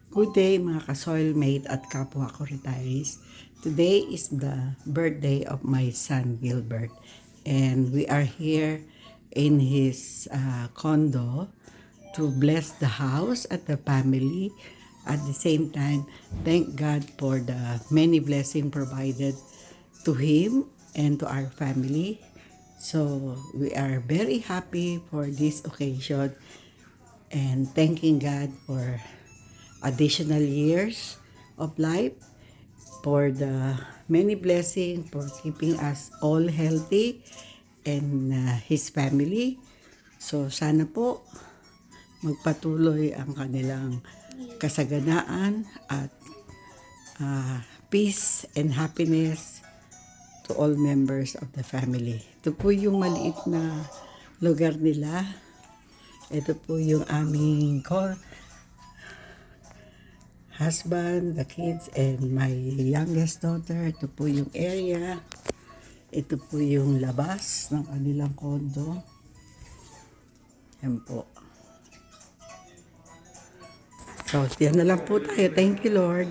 Good day mga ka-soilmate at kapwa ko retirees. Today is the birthday of my son Gilbert and we are here in his condo to bless the house and the family. At the same time, thank God for the many blessings provided to him and to our family. So we are very happy for this occasion and thanking God for additional years of life, for the many blessings, for keeping us all healthy and his family. So sana po magpatuloy ang kanilang kasaganaan at peace and happiness to all members of the family. Ito po yung maliit na lugar nila. Ito po yung aming husband, the kids, and my youngest daughter. Ito po yung area. Ito po yung labas ng kanilang condo. Yan po. So, yan na lang po tayo. Thank you, Lord.